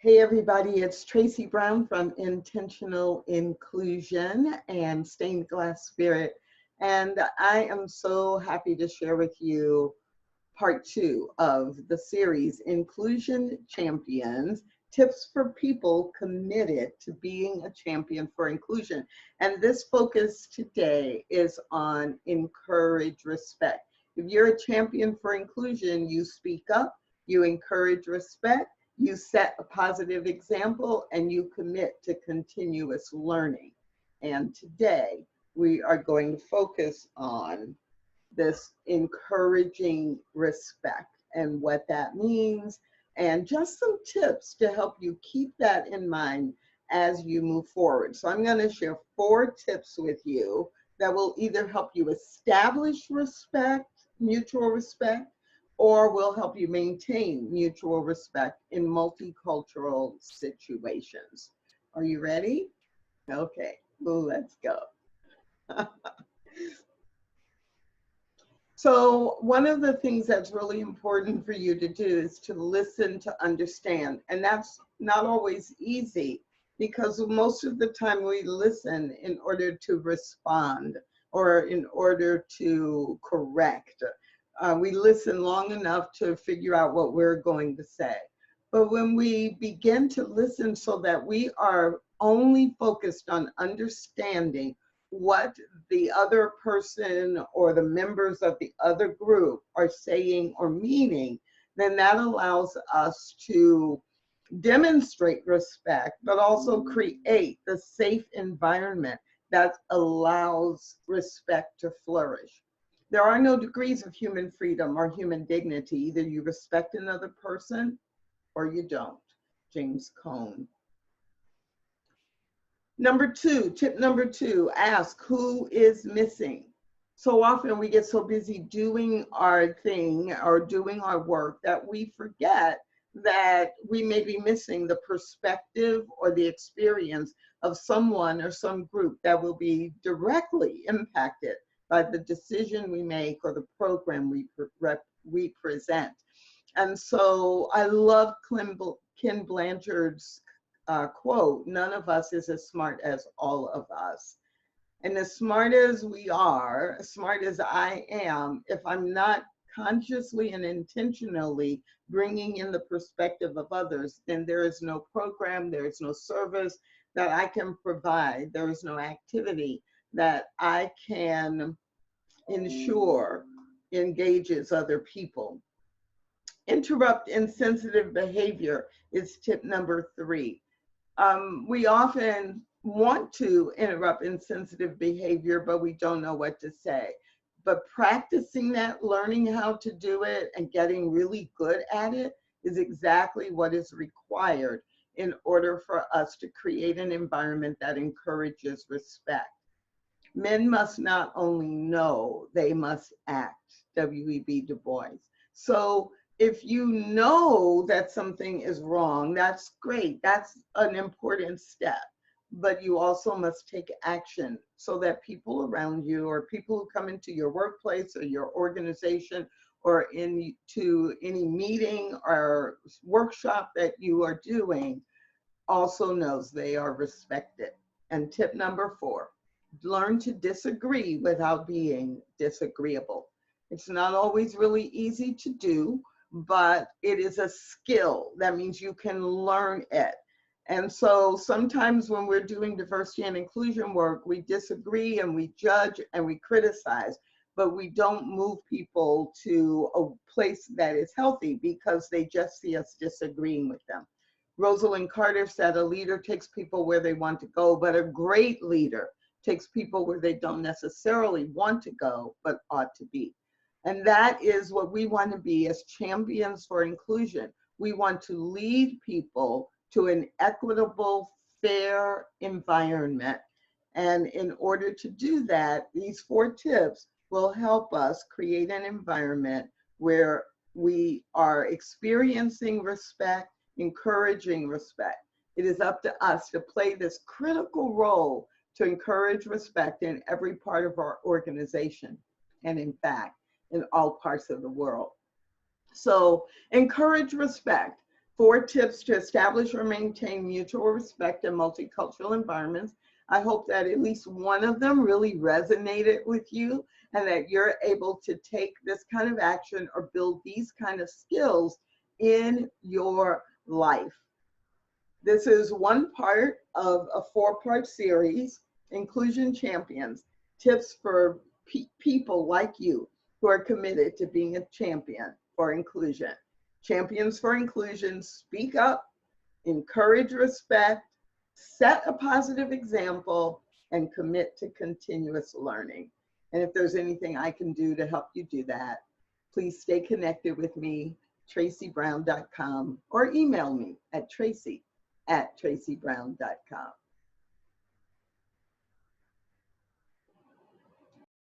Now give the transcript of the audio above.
Hey everybody, it's Tracy Brown from Intentional Inclusion and Stained Glass Spirit. And I am so happy to share with you part 2 of the series, Inclusion Champions, Tips for People Committed to Being a Champion for Inclusion. And this focus today is on encourage respect. If you're a champion for inclusion, you speak up, you encourage respect, you set a positive example, and you commit to continuous learning. And today we are going to focus on this encouraging respect and what that means, and just some tips to help you keep that in mind as you move forward. So I'm going to share 4 tips with you that will either help you establish respect, mutual respect, or will help you maintain mutual respect in multicultural situations. Are you ready? Okay, well, let's go. So one of the things that's really important for you to do is to listen to understand. And that's not always easy because most of the time we listen in order to respond or in order to correct. We listen long enough to figure out what we're going to say. But when we begin to listen so that we are only focused on understanding what the other person or the members of the other group are saying or meaning, then that allows us to demonstrate respect, but also create the safe environment that allows respect to flourish. There are no degrees of human freedom or human dignity. Either you respect another person or you don't. James Cone. Tip number 2, ask who is missing. So often we get so busy doing our thing or doing our work that we forget that we may be missing the perspective or the experience of someone or some group that will be directly impacted by the decision we make or the program we present. And so I love Ken Blanchard's quote, none of us is as smart as all of us. And as smart as we are, as smart as I am, if I'm not consciously and intentionally bringing in the perspective of others, then there is no program, there is no service that I can provide, there is no activity that I can ensure engages other people. Interrupt insensitive behavior is tip number 3. We often want to interrupt insensitive behavior, but we don't know what to say. But practicing that, learning how to do it, and getting really good at it is exactly what is required in order for us to create an environment that encourages respect. Men must not only know, they must act. W.E.B. Du Bois. So if you know that something is wrong, that's great. That's an important step. But you also must take action so that people around you or people who come into your workplace or your organization or into any meeting or workshop that you are doing also knows they are respected. And tip number 4, learn to disagree without being disagreeable. It's not always really easy to do, but it is a skill. That means you can learn it. And so sometimes when we're doing diversity and inclusion work, we disagree and we judge and we criticize, but we don't move people to a place that is healthy because they just see us disagreeing with them. Rosalind Carter said, a leader takes people where they want to go, but a great leader takes people where they don't necessarily want to go, but ought to be. And that is what we want to be as champions for inclusion. We want to lead people to an equitable, fair environment. And in order to do that, these 4 tips will help us create an environment where we are experiencing respect, encouraging respect. It is up to us to play this critical role to encourage respect in every part of our organization, and in fact, in all parts of the world. So encourage respect. 4 tips to establish or maintain mutual respect in multicultural environments. I hope that at least one of them really resonated with you and that you're able to take this kind of action or build these kind of skills in your life. This is one part of a 4-part series, Inclusion Champions, tips for people like you who are committed to being a champion for inclusion. Champions for inclusion speak up, encourage respect, set a positive example, and commit to continuous learning. And if there's anything I can do to help you do that, please stay connected with me, tracybrown.com, or email me at tracy@tracybrown.com.